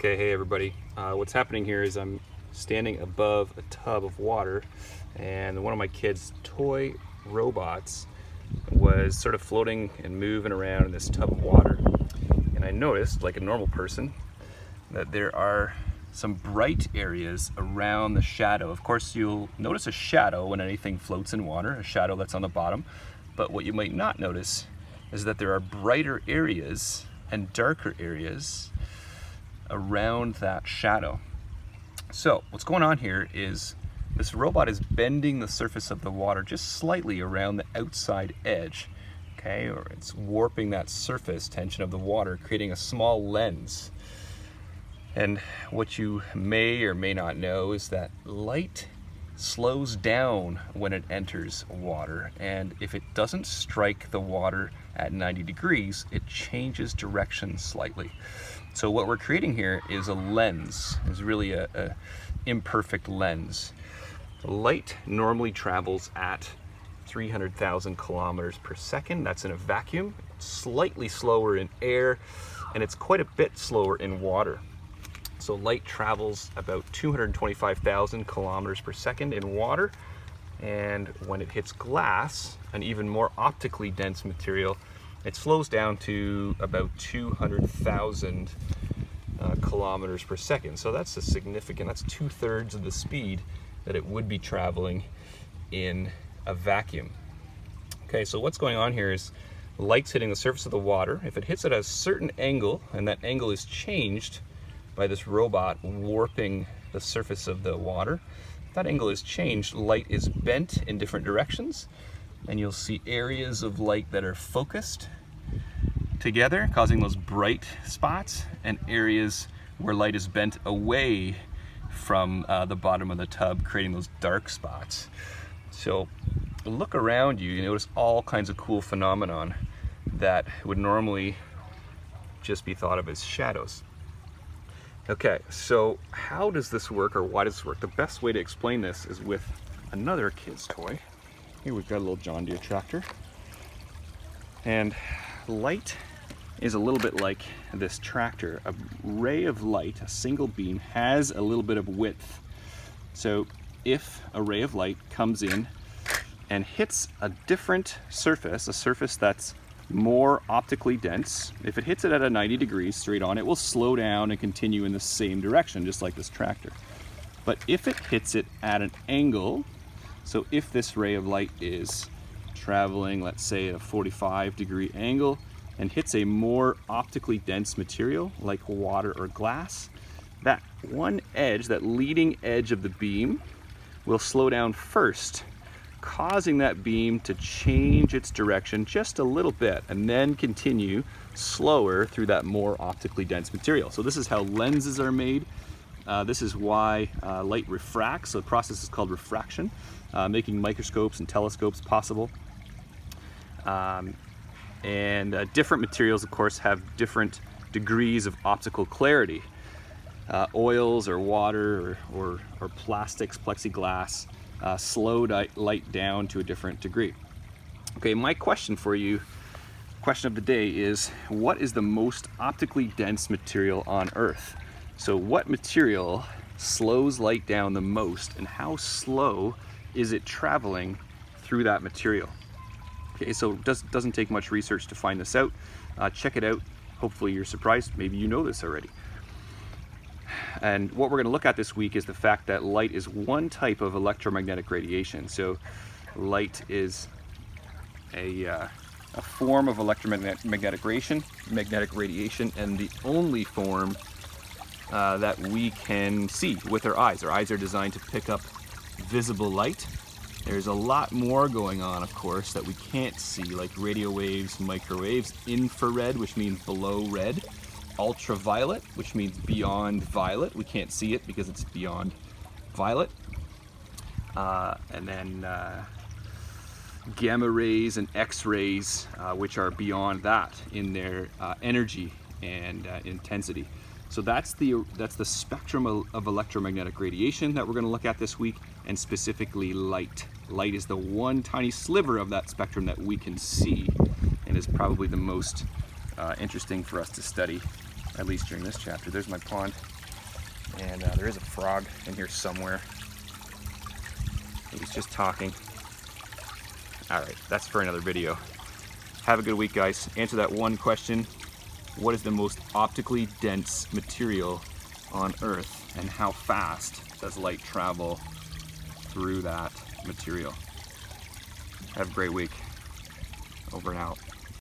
Okay, hey everybody. What's happening here is I'm standing above a tub of water, and one of my kids' toy robots was sort of floating and moving around in this tub of water. And I noticed, like a normal person, that there are some bright areas around the shadow. Of course, you'll notice a shadow when anything floats in water, a shadow that's on the bottom. But what you might not notice is that there are brighter areas and darker areas around that shadow. So what's going on here is this robot is bending the surface of the water just slightly around the outside edge, okay, or it's warping that surface tension of the water, creating a small lens. And what you may or may not know is that light slows down when it enters water, and if it doesn't strike the water at 90 degrees, it changes direction slightly. So what we're creating here is a lens. It's really a imperfect lens. Light normally travels at 300,000 kilometers per second. That's in a vacuum. It's slightly slower in air, and it's quite a bit slower in water. So light travels about 225,000 kilometers per second in water, and when it hits glass, an even more optically dense material, it slows down to about 200,000 kilometers per second. So that's that's 2/3 of the speed that it would be traveling in a vacuum. Okay, so what's going on here is light's hitting the surface of the water. If it hits at a certain angle, and that angle is changed by this robot warping the surface of the water, if that angle is changed, light is bent in different directions, and you'll see areas of light that are focused together, causing those bright spots, and areas where light is bent away from the bottom of the tub, creating those dark spots. So look around you, you notice all kinds of cool phenomenon that would normally just be thought of as shadows. Okay, so how does this work, or why does this work? The best way to explain this is with another kid's toy. Here we've got a little John Deere tractor. And light is a little bit like this tractor. A ray of light, a single beam, has a little bit of width. So if a ray of light comes in and hits a different surface, a surface that's more optically dense, if it hits it at a 90 degrees straight on, it will slow down and continue in the same direction, just like this tractor. But if it hits it at an angle, so if this ray of light is traveling, let's say, at a 45-degree angle and hits a more optically dense material like water or glass, that one edge, that leading edge of the beam, will slow down first, causing that beam to change its direction just a little bit and then continue slower through that more optically dense material. So this is how lenses are made. This is why light refracts. So the process is called refraction, making microscopes and telescopes possible. Different materials, of course, have different degrees of optical clarity. Oils or water or plastics, plexiglass, slow light down to a different degree. Okay, my question for you, question of the day is, what is the most optically dense material on Earth? So what material slows light down the most, and how slow is it traveling through that material? Okay, so it doesn't take much research to find this out. Check it out. Hopefully you're surprised. Maybe you know this already. And what we're going to look at this week is the fact that light is one type of electromagnetic radiation. So light is a form of electromagnetic radiation, and the only form that we can see with our eyes. Our eyes are designed to pick up visible light. There's a lot more going on, of course, that we can't see, like radio waves, microwaves, infrared, which means below red, ultraviolet, which means beyond violet. We can't see it because it's beyond violet. And then gamma rays and X-rays, which are beyond that in their energy and intensity. So that's the spectrum of electromagnetic radiation that we're going to look at this week, and specifically light. Light is the one tiny sliver of that spectrum that we can see, and is probably the most interesting for us to study at least during this chapter. There's my pond, and there is a frog in here somewhere. He's just talking. All right, that's for another video. Have a good week, guys. Answer that one question. What is the most optically dense material on Earth, and how fast does light travel through that material? Have a great week. Over and out.